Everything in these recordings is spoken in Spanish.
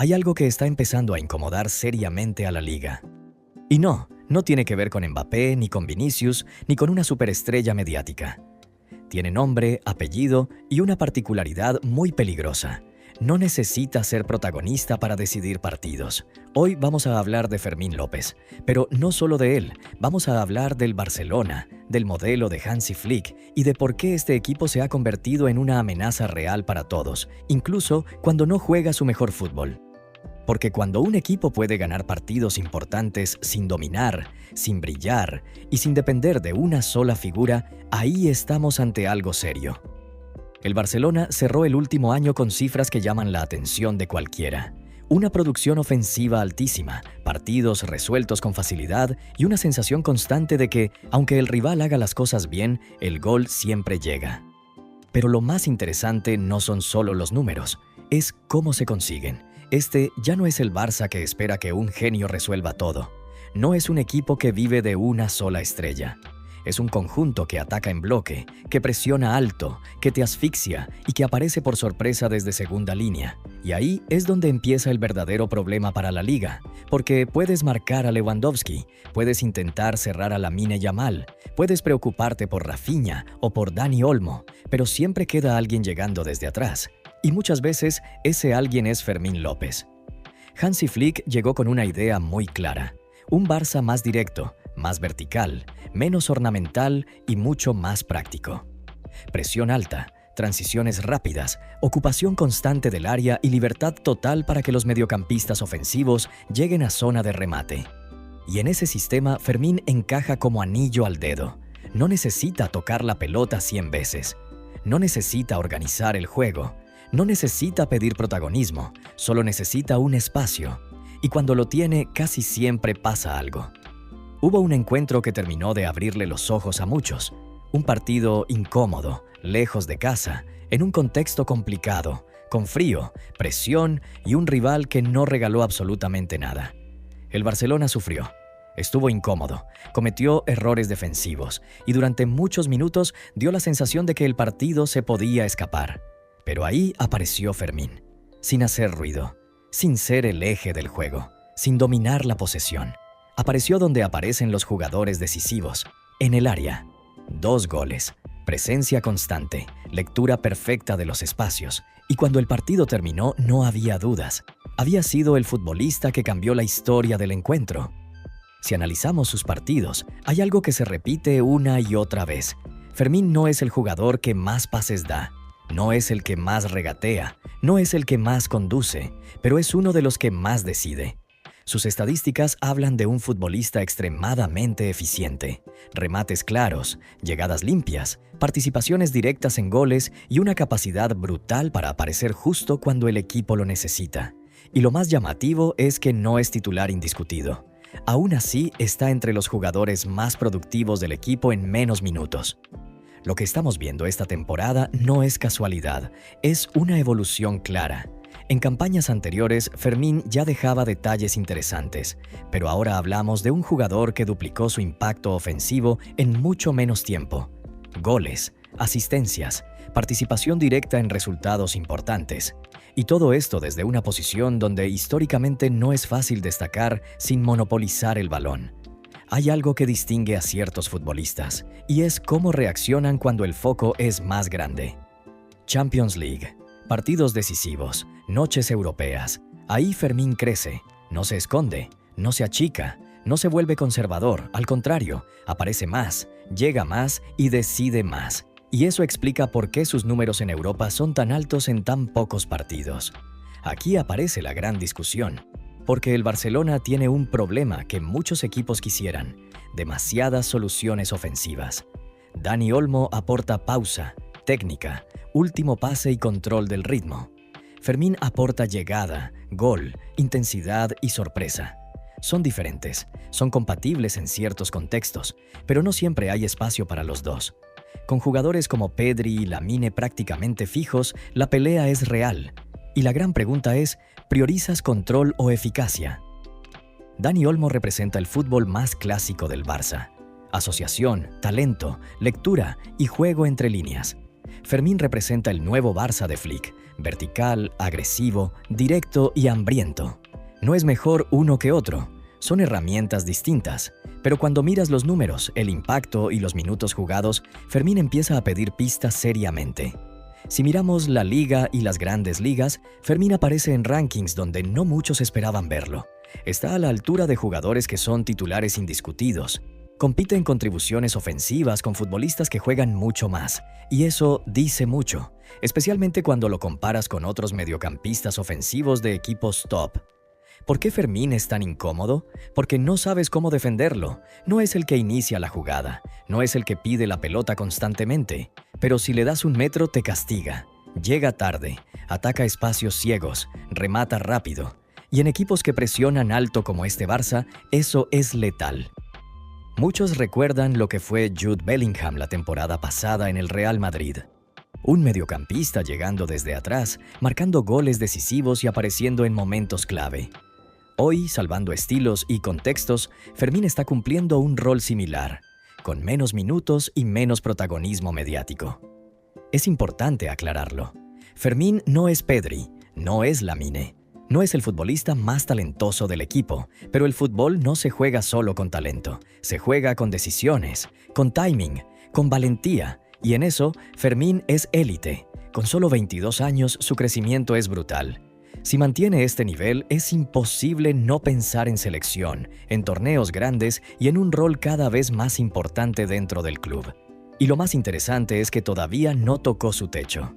hay algo que está empezando a incomodar seriamente a la liga. Y no tiene que ver con Mbappé, ni con Vinicius, ni con una superestrella mediática. Tiene nombre, apellido y una particularidad muy peligrosa. No necesita ser protagonista para decidir partidos. Hoy vamos a hablar de Fermín López, pero no solo de él. Vamos a hablar del Barcelona, del modelo de Hansi Flick y de por qué este equipo se ha convertido en una amenaza real para todos, incluso cuando no juega su mejor fútbol. Porque cuando un equipo puede ganar partidos importantes sin dominar, sin brillar y sin depender de una sola figura, ahí estamos ante algo serio. El Barcelona cerró el último año con cifras que llaman la atención de cualquiera. Una producción ofensiva altísima, partidos resueltos con facilidad y una sensación constante de que, aunque el rival haga las cosas bien, el gol siempre llega. Pero lo más interesante no son solo los números, es cómo se consiguen. Este ya no es el Barça que espera que un genio resuelva todo. No es un equipo que vive de una sola estrella. Es un conjunto que ataca en bloque, que presiona alto, que te asfixia y que aparece por sorpresa desde segunda línea. Y ahí es donde empieza el verdadero problema para la liga, porque puedes marcar a Lewandowski, puedes intentar cerrar a Lamine Yamal, puedes preocuparte por Rafinha o por Dani Olmo, pero siempre queda alguien llegando desde atrás. Y muchas veces ese alguien es Fermín López. Hansi Flick llegó con una idea muy clara. Un Barça más directo, más vertical, menos ornamental y mucho más práctico. Presión alta, transiciones rápidas, ocupación constante del área y libertad total para que los mediocampistas ofensivos lleguen a zona de remate. Y en ese sistema Fermín encaja como anillo al dedo. No necesita tocar la pelota 100 veces. No necesita organizar el juego. No necesita pedir protagonismo, solo necesita un espacio. Y cuando lo tiene, casi siempre pasa algo. Hubo un encuentro que terminó de abrirle los ojos a muchos. Un partido incómodo, lejos de casa, en un contexto complicado, con frío, presión y un rival que no regaló absolutamente nada. El Barcelona sufrió. Estuvo incómodo, cometió errores defensivos y durante muchos minutos dio la sensación de que el partido se podía escapar. Pero ahí apareció Fermín, sin hacer ruido, sin ser el eje del juego, sin dominar la posesión. Apareció donde aparecen los jugadores decisivos, en el área. 2 goles, presencia constante, lectura perfecta de los espacios. Y cuando el partido terminó, no había dudas. Había sido el futbolista que cambió la historia del encuentro. Si analizamos sus partidos, hay algo que se repite una y otra vez. Fermín no es el jugador que más pases da. No es el que más regatea, no es el que más conduce, pero es uno de los que más decide. Sus estadísticas hablan de un futbolista extremadamente eficiente. Remates claros, llegadas limpias, participaciones directas en goles y una capacidad brutal para aparecer justo cuando el equipo lo necesita. Y lo más llamativo es que no es titular indiscutido. Aún así, está entre los jugadores más productivos del equipo en menos minutos. Lo que estamos viendo esta temporada no es casualidad, es una evolución clara. En campañas anteriores, Fermín ya dejaba detalles interesantes, pero ahora hablamos de un jugador que duplicó su impacto ofensivo en mucho menos tiempo. Goles, asistencias, participación directa en resultados importantes. Y todo esto desde una posición donde históricamente no es fácil destacar sin monopolizar el balón. Hay algo que distingue a ciertos futbolistas, y es cómo reaccionan cuando el foco es más grande. Champions League, partidos decisivos, noches europeas. Ahí Fermín crece, no se esconde, no se achica, no se vuelve conservador, al contrario, aparece más, llega más y decide más. Y eso explica por qué sus números en Europa son tan altos en tan pocos partidos. Aquí aparece la gran discusión. Porque el Barcelona tiene un problema que muchos equipos quisieran: demasiadas soluciones ofensivas. Dani Olmo aporta pausa, técnica, último pase y control del ritmo. Fermín aporta llegada, gol, intensidad y sorpresa. Son diferentes, son compatibles en ciertos contextos, pero no siempre hay espacio para los dos. Con jugadores como Pedri y Lamine prácticamente fijos, la pelea es real. Y la gran pregunta es, ¿priorizas control o eficacia? Dani Olmo representa el fútbol más clásico del Barça. Asociación, talento, lectura y juego entre líneas. Fermín representa el nuevo Barça de Flick, vertical, agresivo, directo y hambriento. No es mejor uno que otro, son herramientas distintas, pero cuando miras los números, el impacto y los minutos jugados, Fermín empieza a pedir pistas seriamente. Si miramos la liga y las grandes ligas, Fermín aparece en rankings donde no muchos esperaban verlo. Está a la altura de jugadores que son titulares indiscutidos. Compite en contribuciones ofensivas con futbolistas que juegan mucho más, y eso dice mucho, especialmente cuando lo comparas con otros mediocampistas ofensivos de equipos top. ¿Por qué Fermín es tan incómodo? Porque no sabes cómo defenderlo. No es el que inicia la jugada, no es el que pide la pelota constantemente, pero si le das un metro te castiga. Llega tarde, ataca espacios ciegos, remata rápido. Y en equipos que presionan alto como este Barça, eso es letal. Muchos recuerdan lo que fue Jude Bellingham la temporada pasada en el Real Madrid. Un mediocampista llegando desde atrás, marcando goles decisivos y apareciendo en momentos clave. Hoy, salvando estilos y contextos, Fermín está cumpliendo un rol similar, con menos minutos y menos protagonismo mediático. Es importante aclararlo. Fermín no es Pedri, no es Lamine, no es el futbolista más talentoso del equipo, pero el fútbol no se juega solo con talento, se juega con decisiones, con timing, con valentía, y en eso Fermín es élite. Con solo 22 años su crecimiento es brutal. Si mantiene este nivel, es imposible no pensar en selección, en torneos grandes y en un rol cada vez más importante dentro del club. Y lo más interesante es que todavía no tocó su techo.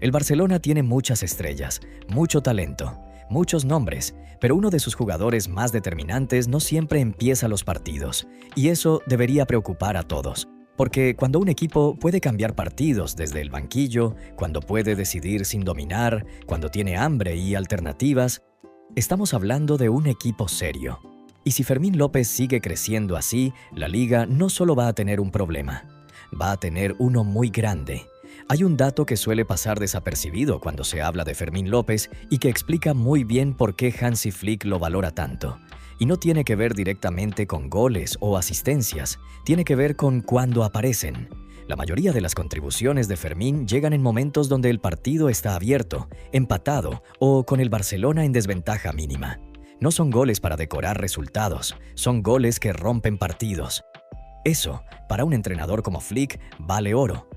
El Barcelona tiene muchas estrellas, mucho talento, muchos nombres, pero uno de sus jugadores más determinantes no siempre empieza los partidos, y eso debería preocupar a todos. Porque cuando un equipo puede cambiar partidos desde el banquillo, cuando puede decidir sin dominar, cuando tiene hambre y alternativas, estamos hablando de un equipo serio. Y si Fermín López sigue creciendo así, la liga no solo va a tener un problema, va a tener uno muy grande. Hay un dato que suele pasar desapercibido cuando se habla de Fermín López y que explica muy bien por qué Hansi Flick lo valora tanto. Y no tiene que ver directamente con goles o asistencias, tiene que ver con cuándo aparecen. La mayoría de las contribuciones de Fermín llegan en momentos donde el partido está abierto, empatado o con el Barcelona en desventaja mínima. No son goles para decorar resultados, son goles que rompen partidos. Eso, para un entrenador como Flick, vale oro.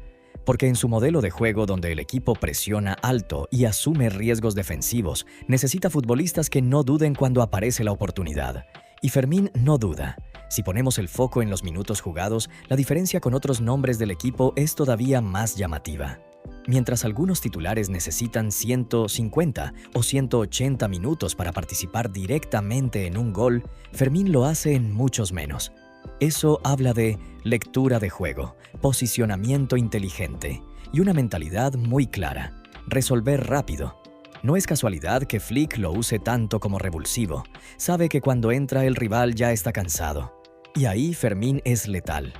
Porque en su modelo de juego donde el equipo presiona alto y asume riesgos defensivos, necesita futbolistas que no duden cuando aparece la oportunidad. Y Fermín no duda. Si ponemos el foco en los minutos jugados, la diferencia con otros nombres del equipo es todavía más llamativa. Mientras algunos titulares necesitan 150 o 180 minutos para participar directamente en un gol, Fermín lo hace en muchos menos. Eso habla de lectura de juego, posicionamiento inteligente y una mentalidad muy clara, resolver rápido. No es casualidad que Flick lo use tanto como revulsivo. Sabe que cuando entra el rival ya está cansado. Y ahí Fermín es letal.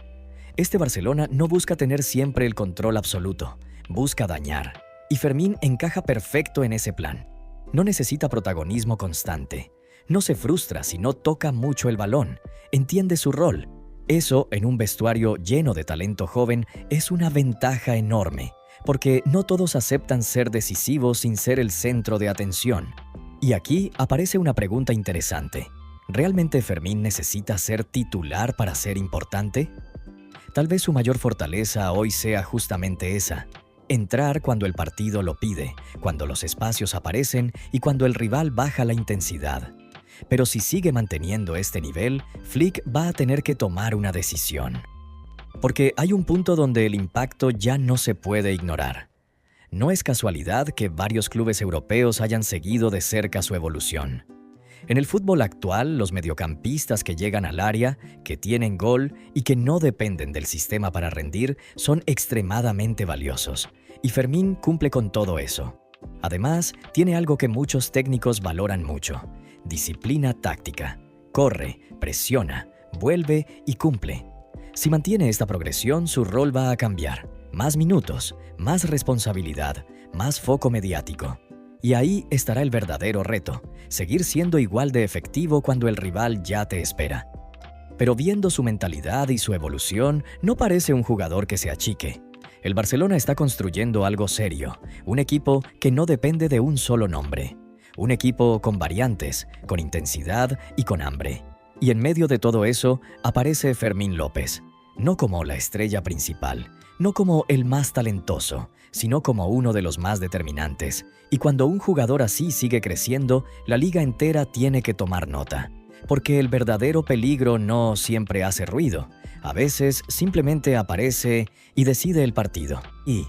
Este Barcelona no busca tener siempre el control absoluto, busca dañar. Y Fermín encaja perfecto en ese plan. No necesita protagonismo constante. No se frustra si no toca mucho el balón. Entiende su rol. Eso, en un vestuario lleno de talento joven, es una ventaja enorme, porque no todos aceptan ser decisivos sin ser el centro de atención. Y aquí aparece una pregunta interesante. ¿Realmente Fermín necesita ser titular para ser importante? Tal vez su mayor fortaleza hoy sea justamente esa: entrar cuando el partido lo pide, cuando los espacios aparecen y cuando el rival baja la intensidad. Pero si sigue manteniendo este nivel, Flick va a tener que tomar una decisión. Porque hay un punto donde el impacto ya no se puede ignorar. No es casualidad que varios clubes europeos hayan seguido de cerca su evolución. En el fútbol actual, los mediocampistas que llegan al área, que tienen gol y que no dependen del sistema para rendir, son extremadamente valiosos. Y Fermín cumple con todo eso. Además, tiene algo que muchos técnicos valoran mucho: disciplina táctica. Corre, presiona, vuelve y cumple. Si mantiene esta progresión, su rol va a cambiar. Más minutos, más responsabilidad, más foco mediático. Y ahí estará el verdadero reto: seguir siendo igual de efectivo cuando el rival ya te espera. Pero viendo su mentalidad y su evolución, no parece un jugador que se achique. El Barcelona está construyendo algo serio, un equipo que no depende de un solo nombre. Un equipo con variantes, con intensidad y con hambre. Y en medio de todo eso aparece Fermín López, no como la estrella principal, no como el más talentoso, sino como uno de los más determinantes. Y cuando un jugador así sigue creciendo, la liga entera tiene que tomar nota. Porque el verdadero peligro no siempre hace ruido. A veces simplemente aparece y decide el partido. Y